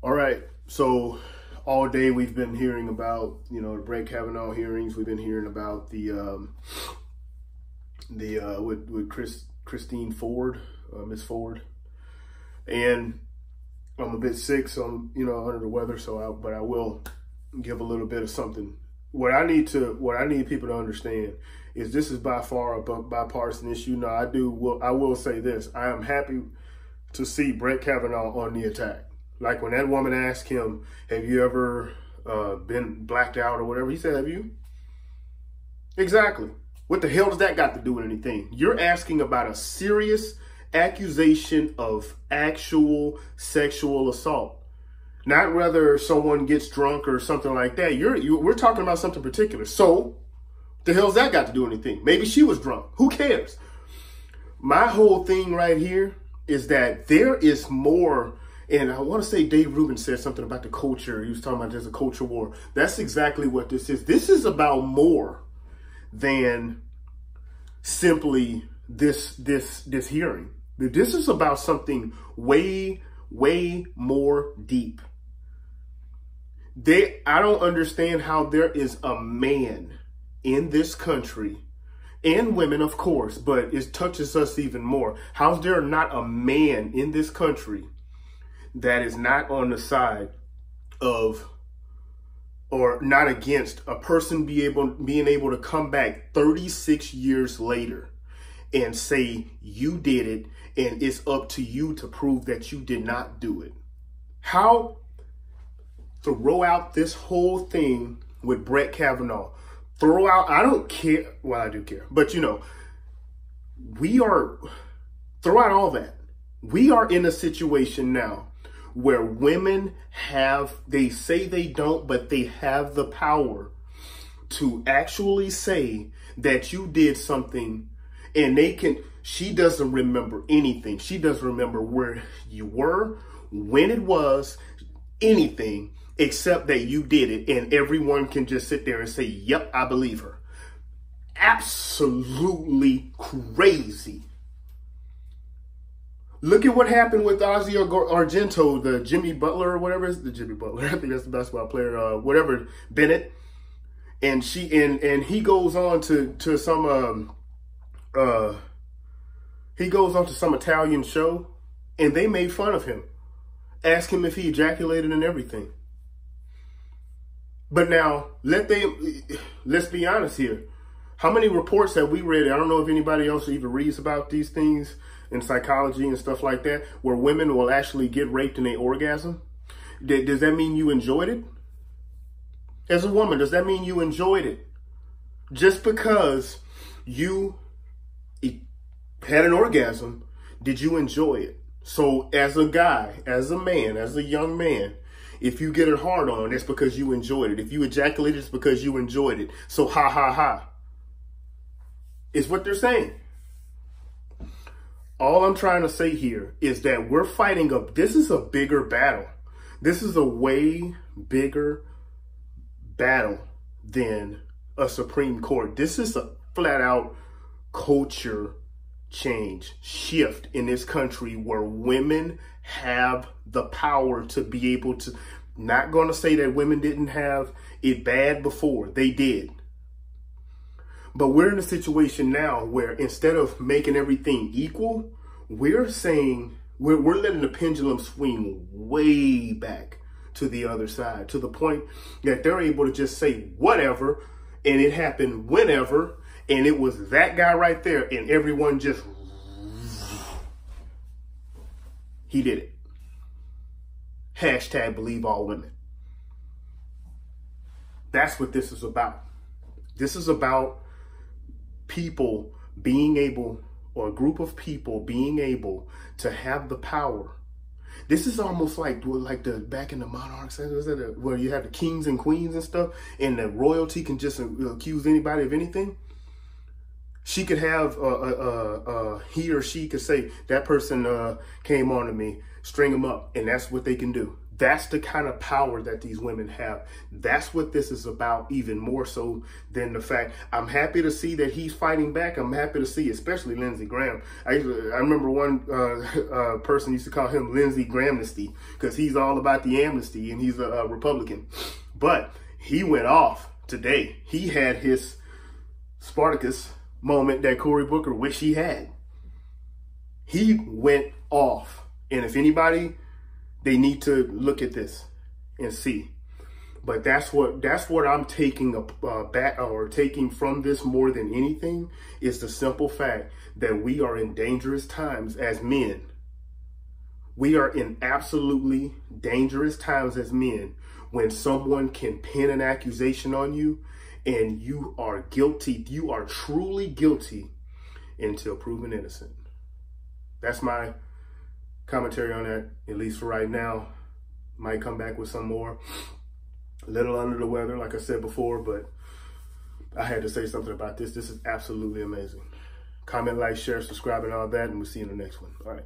All right, so all day we've been hearing about, the Brett Kavanaugh hearings. We've been hearing about with Christine Ford, Miss Ford, and I'm a bit sick, so I'm under the weather. But I will give a little bit of something. What I need people to understand is this is by far a bipartisan issue. Now I will say this: I am happy to see Brett Kavanaugh on the attack. Like when that woman asked him, have you ever been blacked out or whatever? He said, have you? Exactly. What the hell does that got to do with anything? You're asking about a serious accusation of actual sexual assault. Not whether someone gets drunk or something like that. We're talking about something particular. So the hell's that got to do with anything? Maybe she was drunk. Who cares? My whole thing right here is that there is more. And I want to say Dave Rubin said something about the culture. He was talking about there's a culture war. That's exactly what this is. This is about more than simply this hearing. This is about something way, way more deep. I don't understand how there is a man in this country, and women, of course, but it touches us even more. How's there not a man in this country that is not on the side of, or not against, a person being able to come back 36 years later and say you did it and it's up to you to prove that you did not do it? How throw out this whole thing with Brett Kavanaugh? Throw out, I don't care. Well, I do care, but throw out all that. We are in a situation now where women they say they don't, but they have the power to actually say that you did something, and she doesn't remember anything. She doesn't remember where you were, when it was, anything, except that you did it, and everyone can just sit there and say, yep, I believe her. Absolutely crazy. Look at what happened with Ozzy Argento, the Jimmy Butler or whatever is the Jimmy Butler. I think that's the basketball player, whatever, Bennett. And he goes on to some Italian show, and they made fun of him. Ask him if he ejaculated and everything. But now let's be honest here. How many reports have we read? I don't know if anybody else even reads about these things in psychology and stuff like that, where women will actually get raped in their orgasm. Does that mean you enjoyed it? As a woman, does that mean you enjoyed it? Just because you had an orgasm, did you enjoy it? So as a guy, as a man, as a young man, if you get it hard on, it's because you enjoyed it. If you ejaculated, it's because you enjoyed it. So ha ha ha is what they're saying. All I'm trying to say here is that we're fighting this is a bigger battle. This is a way bigger battle than a Supreme Court. This is a flat out culture shift in this country where women have the power to be able to, not going to say that women didn't have it bad before, they did. But we're in a situation now where instead of making everything equal, we're saying we're letting the pendulum swing way back to the other side, to the point that they're able to just say whatever, and it happened whenever, and it was that guy right there, and everyone just, he did it. Hashtag believe all women. That's what this is about. This is about people being able, or a group of people being able to have the power. This is almost like the back in the monarchs, where you have the kings and queens and stuff, and the royalty can just accuse anybody of anything. She could have he or she could say that person came on to me, string them up, and that's what they can do. That's the kind of power that these women have. That's what this is about, even more so than the fact. I'm happy to see that he's fighting back. I'm happy to see, especially Lindsey Graham. I remember one person used to call him Lindsey Grahamnesty because he's all about the amnesty and he's a Republican. But he went off today. He had his Spartacus moment that Cory Booker wished he had. He went off. And if anybody, they need to look at this and see. But that's what I'm taking taking from this more than anything is the simple fact that we are in dangerous times as men. We are in absolutely dangerous times as men when someone can pin an accusation on you and you are guilty. You are truly guilty until proven innocent. That's my commentary on that, at least for right now. Might come back with some more. A little under the weather, like I said before, but I had to say something about this. This is absolutely amazing. Comment, like, share, subscribe, and all that, and we'll see you in the next one. All right.